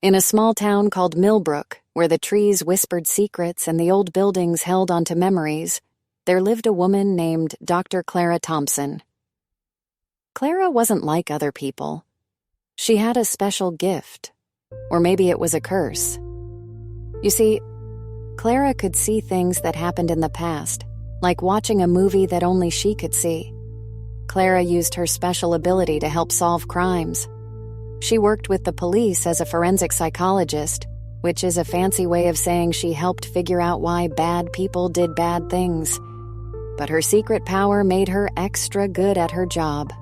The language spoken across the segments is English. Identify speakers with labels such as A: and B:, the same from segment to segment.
A: In a small town called Millbrook, where the trees whispered secrets and the old buildings held onto memories, there lived a woman named Dr. Clara Thompson. Clara wasn't like other people. She had a special gift, or maybe it was a curse. You see, Clara could see things that happened in the past, like watching a movie that only she could see. Clara used her special ability to help solve crimes. She worked with the police as a forensic psychologist, which is a fancy way of saying she helped figure out why bad people did bad things. But her secret power made her extra good at her job.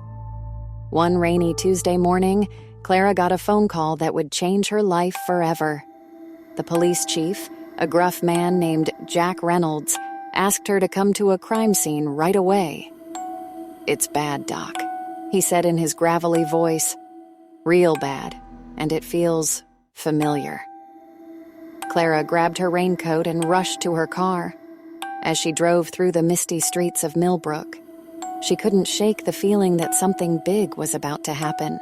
A: One rainy Tuesday morning, Clara got a phone call that would change her life forever. The police chief, a gruff man named Jack Reynolds, asked her to come to a crime scene right away. "It's bad, Doc," he said in his gravelly voice. "Real bad, and it feels familiar." Clara grabbed her raincoat and rushed to her car. As she drove through the misty streets of Millbrook, she couldn't shake the feeling that something big was about to happen.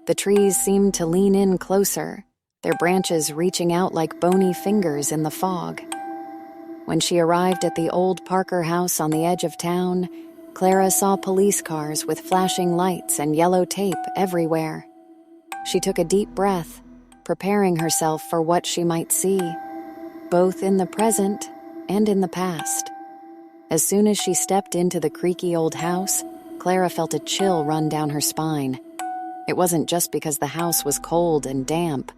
A: The trees seemed to lean in closer, their branches reaching out like bony fingers in the fog. When she arrived at the old Parker house on the edge of town, Clara saw police cars with flashing lights and yellow tape everywhere. She took a deep breath, preparing herself for what she might see, both in the present and in the past. As soon as she stepped into the creaky old house, Clara felt a chill run down her spine. It wasn't just because the house was cold and damp.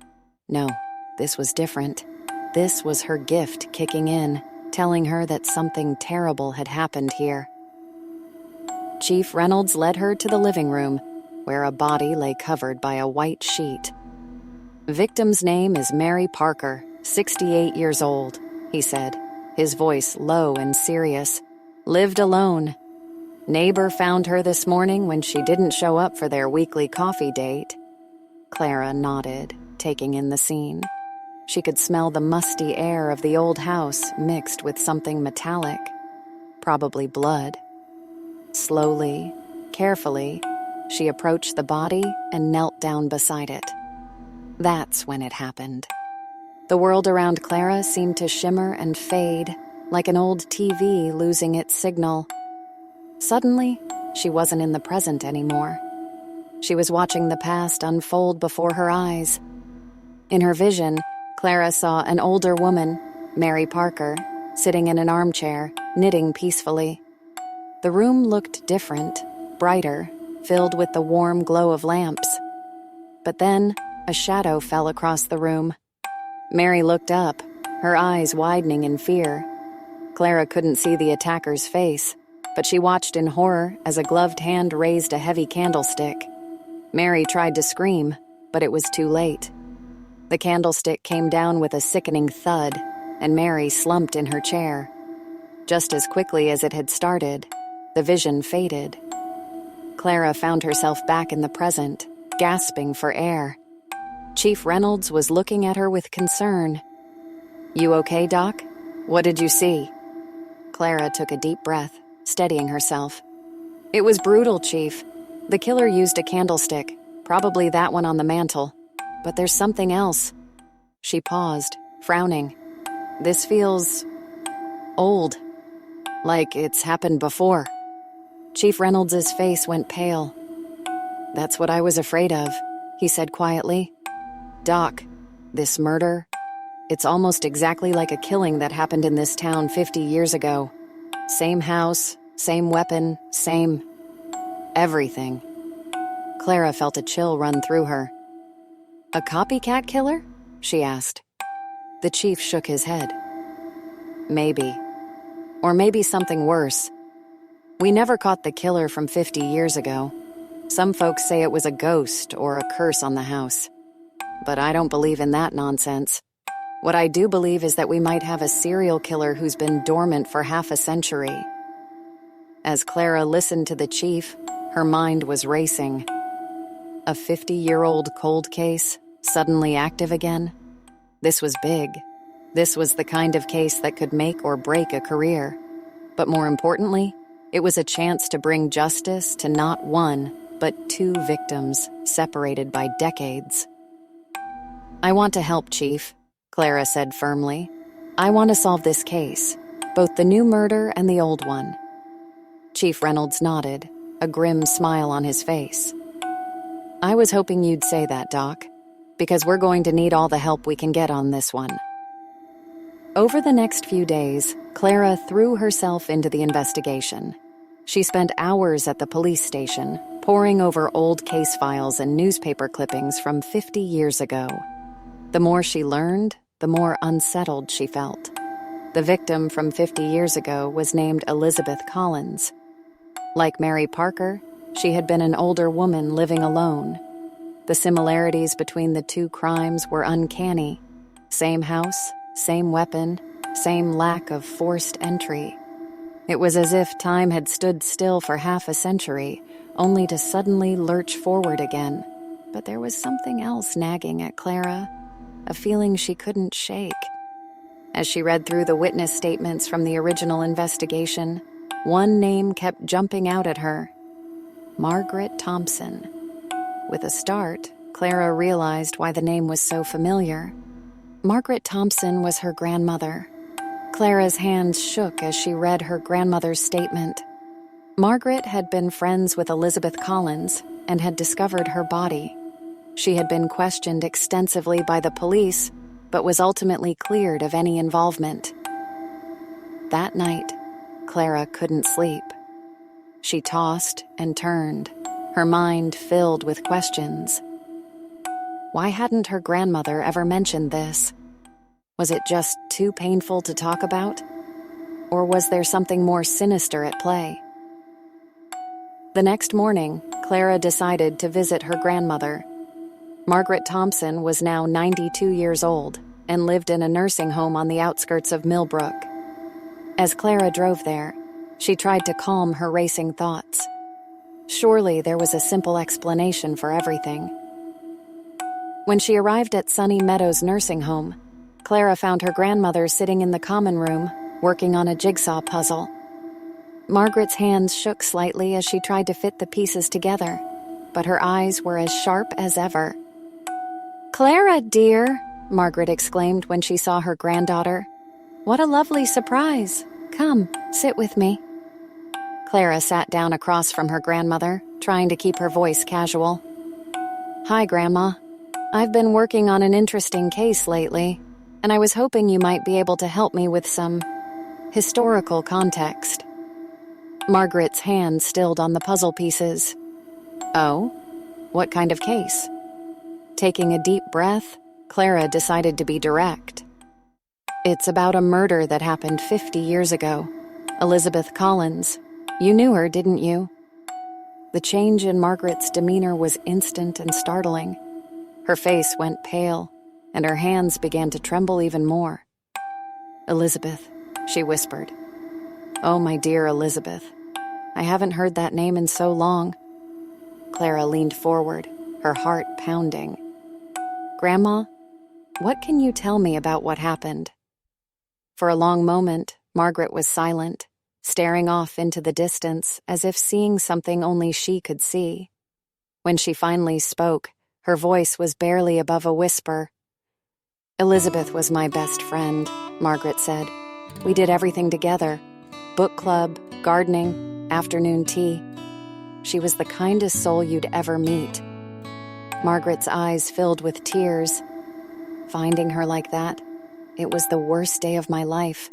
A: No, this was different. This was her gift kicking in, telling her that something terrible had happened here. Chief Reynolds led her to the living room, where a body lay covered by a white sheet. "Victim's name is Mary Parker, 68 years old," he said, his voice low and serious. "Lived alone. Neighbor found her this morning when she didn't show up for their weekly coffee date." Clara nodded, taking in the scene. She could smell the musty air of the old house mixed with something metallic, probably blood. Slowly, carefully, she approached the body and knelt down beside it. That's when it happened. The world around Clara seemed to shimmer and fade, like an old TV losing its signal. Suddenly, she wasn't in the present anymore. She was watching the past unfold before her eyes. In her vision, Clara saw an older woman, Mary Parker, sitting in an armchair, knitting peacefully. The room looked different, brighter, filled with the warm glow of lamps. But then, a shadow fell across the room. Mary looked up, her eyes widening in fear. Clara couldn't see the attacker's face, but she watched in horror as a gloved hand raised a heavy candlestick. Mary tried to scream, but it was too late. The candlestick came down with a sickening thud, and Mary slumped in her chair. Just as quickly as it had started, the vision faded. Clara found herself back in the present, gasping for air. Chief Reynolds was looking at her with concern. "You okay, Doc? What did you see?" Clara took a deep breath, steadying herself. "It was brutal, Chief. The killer used a candlestick, probably that one on the mantel. But there's something else." She paused, frowning. "This feels old, like it's happened before." Chief Reynolds's face went pale. "That's what I was afraid of," he said quietly. "Doc, this murder, it's almost exactly like a killing that happened in this town 50 years ago. Same house, same weapon, same everything." Clara felt a chill run through her. "A copycat killer?" she asked. The chief shook his head. "Maybe. Or maybe something worse. We never caught the killer from 50 years ago. Some folks say it was a ghost or a curse on the house. But I don't believe in that nonsense. What I do believe is that we might have a serial killer who's been dormant for half a century." As Clara listened to the chief, her mind was racing. A 50-year-old cold case, suddenly active again? This was big. This was the kind of case that could make or break a career. But more importantly, it was a chance to bring justice to not one, but two victims separated by decades. "I want to help, Chief," Clara said firmly. "I want to solve this case, both the new murder and the old one." Chief Reynolds nodded, a grim smile on his face. "I was hoping you'd say that, Doc, because we're going to need all the help we can get on this one." Over the next few days, Clara threw herself into the investigation. She spent hours at the police station, poring over old case files and newspaper clippings from 50 years ago. The more she learned, the more unsettled she felt. The victim from 50 years ago was named Elizabeth Collins. Like Mary Parker, she had been an older woman living alone. The similarities between the two crimes were uncanny. Same house, same weapon, same lack of forced entry. It was as if time had stood still for half a century, only to suddenly lurch forward again. But there was something else nagging at Clara, a feeling she couldn't shake. As she read through the witness statements from the original investigation, one name kept jumping out at her: Margaret Thompson. With a start, Clara realized why the name was so familiar. Margaret Thompson was her grandmother. Clara's hands shook as she read her grandmother's statement. Margaret had been friends with Elizabeth Collins and had discovered her body. She had been questioned extensively by the police, but was ultimately cleared of any involvement. That night, Clara couldn't sleep. She tossed and turned, her mind filled with questions. Why hadn't her grandmother ever mentioned this? Was it just too painful to talk about? Or was there something more sinister at play? The next morning, Clara decided to visit her grandmother. Margaret Thompson was now 92 years old and lived in a nursing home on the outskirts of Millbrook. As Clara drove there, she tried to calm her racing thoughts. Surely there was a simple explanation for everything. When she arrived at Sunny Meadows nursing home, Clara found her grandmother sitting in the common room, working on a jigsaw puzzle. Margaret's hands shook slightly as she tried to fit the pieces together, but her eyes were as sharp as ever. "Clara, dear," Margaret exclaimed when she saw her granddaughter. "What a lovely surprise. Come, sit with me." Clara sat down across from her grandmother, trying to keep her voice casual. "Hi, Grandma. I've been working on an interesting case lately, and I was hoping you might be able to help me with some historical context." Margaret's hand stilled on the puzzle pieces. "Oh? What kind of case?" Taking a deep breath, Clara decided to be direct. "It's about a murder that happened 50 years ago. Elizabeth Collins. You knew her, didn't you?" The change in Margaret's demeanor was instant and startling. Her face went pale, and her hands began to tremble even more. "Elizabeth," she whispered. "Oh, my dear Elizabeth. I haven't heard that name in so long." Clara leaned forward, her heart pounding. "Grandma, what can you tell me about what happened?" For a long moment, Margaret was silent, staring off into the distance as if seeing something only she could see. When she finally spoke, her voice was barely above a whisper. "Elizabeth was my best friend," Margaret said. "We did everything together. Book club, gardening, afternoon tea. She was the kindest soul you'd ever meet." Margaret's eyes filled with tears. Finding her like that, it was the worst day of my life.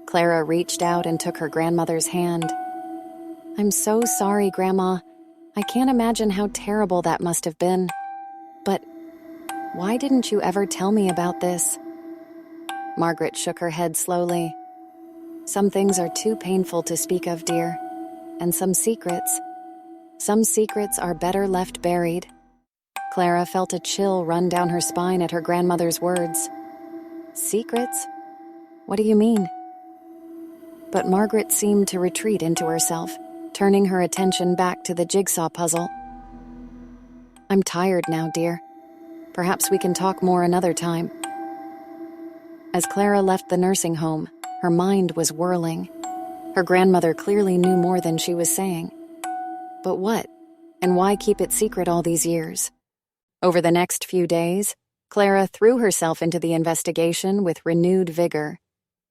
A: Clara reached out and took her grandmother's hand. "I'm so sorry, Grandma. I can't imagine how terrible that must have been. But why didn't you ever tell me about this?" Margaret shook her head slowly. "Some things are too painful to speak of, dear. And some secrets are better left buried." Clara felt a chill run down her spine at her grandmother's words. "Secrets? What do you mean?" But Margaret seemed to retreat into herself, turning her attention back to the jigsaw puzzle. "I'm tired now, dear. Perhaps we can talk more another time." As Clara left the nursing home, her mind was whirling. Her grandmother clearly knew more than she was saying. But what? And why keep it secret all these years? Over the next few days, Clara threw herself into the investigation with renewed vigor.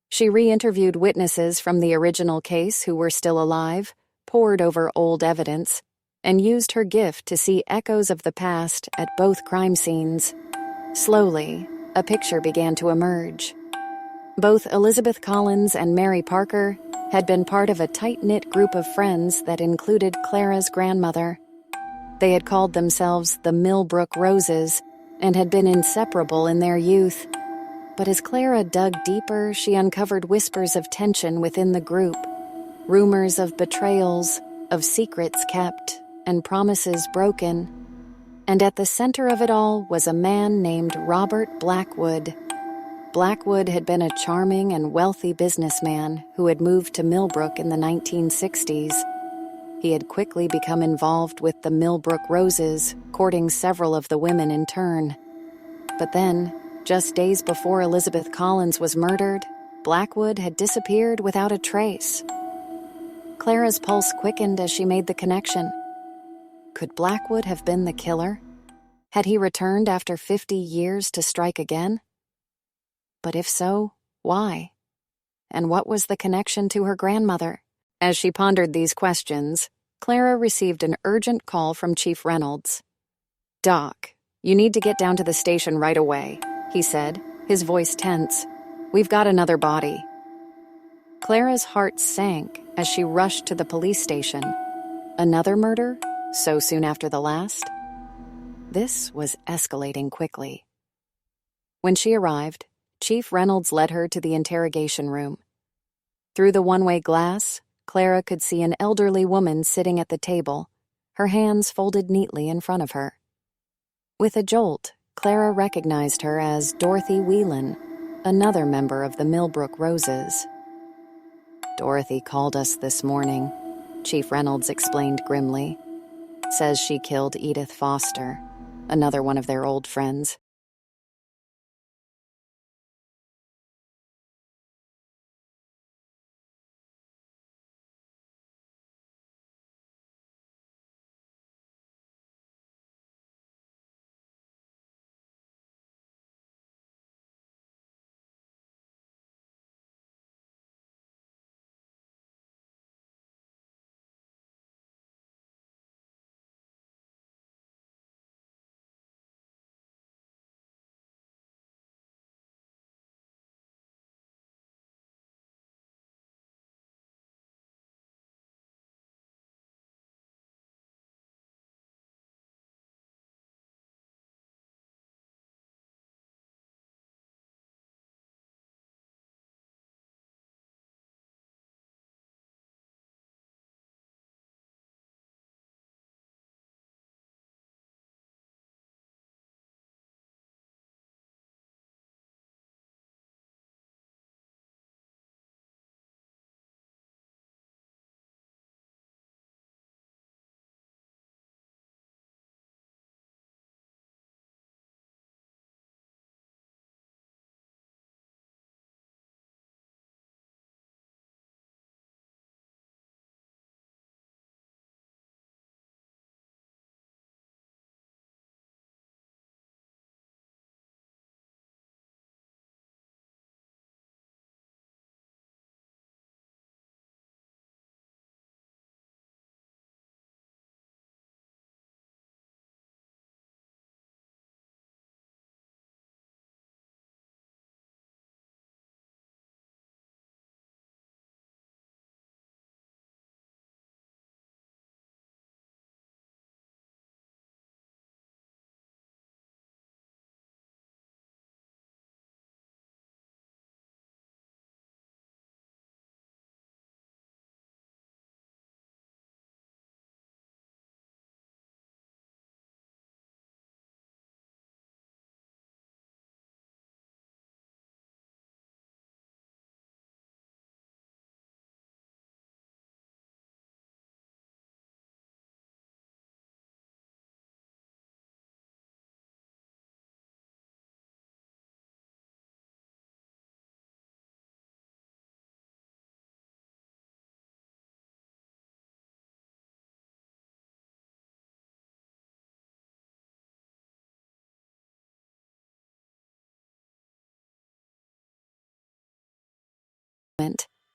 A: She re-interviewed witnesses from the original case who were still alive, pored over old evidence, and used her gift to see echoes of the past at both crime scenes. Slowly, a picture began to emerge. Both Elizabeth Collins and Mary Parker had been part of a tight-knit group of friends that included Clara's grandmother. They had called themselves the Millbrook Roses and had been inseparable in their youth. But as Clara dug deeper, she uncovered whispers of tension within the group, rumors of betrayals, of secrets kept, and promises broken. And at the center of it all was a man named Robert Blackwood. Blackwood had been a charming and wealthy businessman who had moved to Millbrook in the 1960s. He had quickly become involved with the Millbrook Roses, courting several of the women in turn. But then, just days before Elizabeth Collins was murdered, Blackwood had disappeared without a trace. Clara's pulse quickened as she made the connection. Could Blackwood have been the killer? Had he returned after 50 years to strike again? But if so, why? And what was the connection to her grandmother? As she pondered these questions, Clara received an urgent call from Chief Reynolds. "Doc, you need to get down to the station right away," he said, his voice tense. "We've got another body." Clara's heart sank as she rushed to the police station. Another murder? So soon after the last? This was escalating quickly. When she arrived, Chief Reynolds led her to the interrogation room. Through the one-way glass, Clara could see an elderly woman sitting at the table, her hands folded neatly in front of her. With a jolt, Clara recognized her as Dorothy Whelan, another member of the Millbrook Roses. "Dorothy called us this morning," Chief Reynolds explained grimly. "Says she killed Edith Foster, another one of their old friends.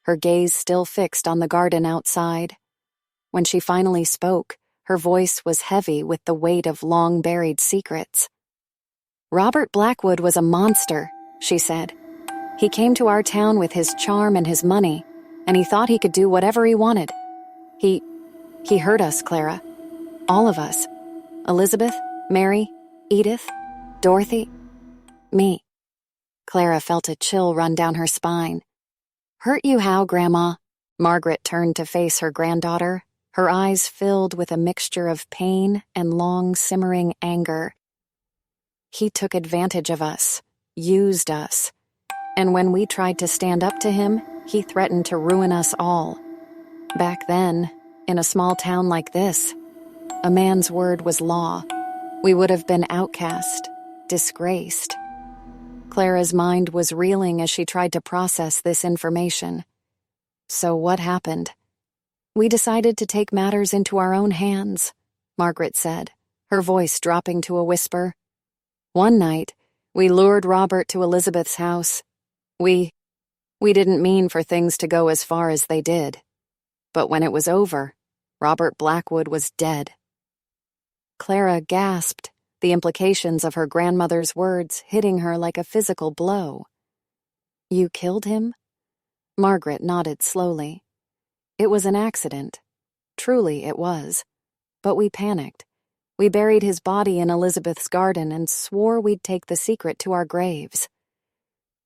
A: her gaze still fixed on the garden outside. When she finally spoke, her voice was heavy with the weight of long-buried secrets. "Robert Blackwood was a monster," she said. "He came to our town with his charm and his money, and he thought he could do whatever he wanted. He hurt us, Clara. All of us. Elizabeth, Mary, Edith, Dorothy, me." Clara felt a chill run down her spine. "Hurt you how, Grandma?" Margaret turned to face her granddaughter, her eyes filled with a mixture of pain and long, simmering anger. "He took advantage of us, used us, and when we tried to stand up to him, he threatened to ruin us all. Back then, in a small town like this, a man's word was law. We would have been outcast, disgraced." Clara's mind was reeling as she tried to process this information. "So what happened?" "We decided to take matters into our own hands," Margaret said, her voice dropping to a whisper. "One night, we lured Robert to Elizabeth's house. We didn't mean for things to go as far as they did. But when it was over, Robert Blackwood was dead." Clara gasped, the implications of her grandmother's words hitting her like a physical blow. "You killed him?" Margaret nodded slowly. "It was an accident. Truly it was. But we panicked. We buried his body in Elizabeth's garden and swore we'd take the secret to our graves."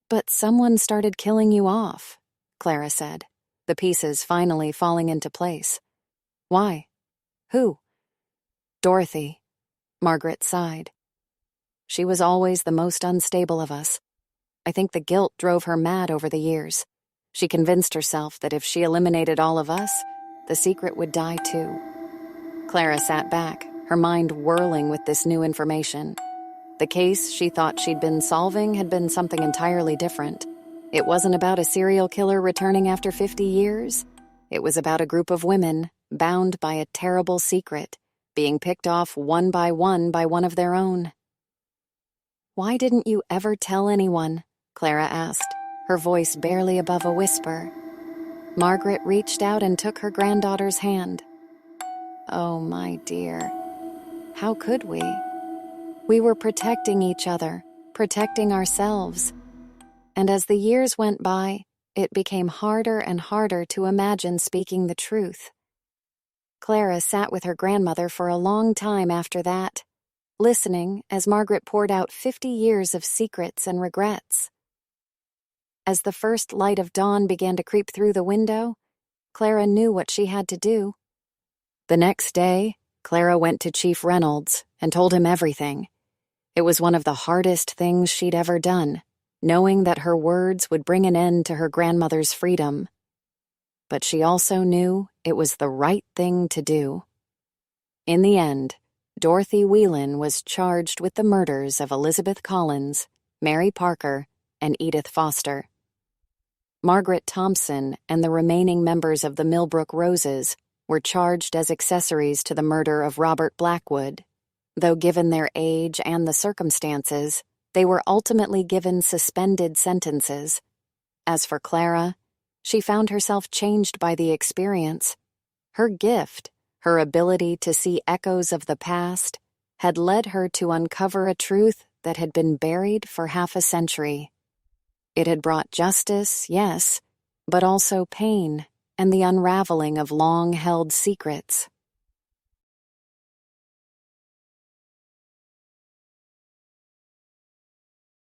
A: "But someone started killing you off," Clara said, the pieces finally falling into place. "Why? Who?" "Dorothy," Margaret sighed. "She was always the most unstable of us. I think the guilt drove her mad over the years. She convinced herself that if she eliminated all of us, the secret would die too." Clara sat back, her mind whirling with this new information. The case she thought she'd been solving had been something entirely different. It wasn't about a serial killer returning after 50 years. It was about a group of women, bound by a terrible secret, being picked off one by one of their own. "Why didn't you ever tell anyone?" Clara asked, her voice barely above a whisper. Margaret reached out and took her granddaughter's hand. "Oh, my dear. How could we? We were protecting each other, protecting ourselves. And as the years went by, it became harder and harder to imagine speaking the truth." Clara sat with her grandmother for a long time after that, listening as Margaret poured out 50 years of secrets and regrets. As the first light of dawn began to creep through the window, Clara knew what she had to do. The next day, Clara went to Chief Reynolds and told him everything. It was one of the hardest things she'd ever done, knowing that her words would bring an end to her grandmother's freedom. But she also knew it was the right thing to do. In the end, Dorothy Whelan was charged with the murders of Elizabeth Collins, Mary Parker, and Edith Foster. Margaret Thompson and the remaining members of the Millbrook Roses were charged as accessories to the murder of Robert Blackwood, though given their age and the circumstances, they were ultimately given suspended sentences. As for Clara, she found herself changed by the experience. Her gift, her ability to see echoes of the past, had led her to uncover a truth that had been buried for half a century. It had brought justice, yes, but also pain and the unraveling of long-held secrets.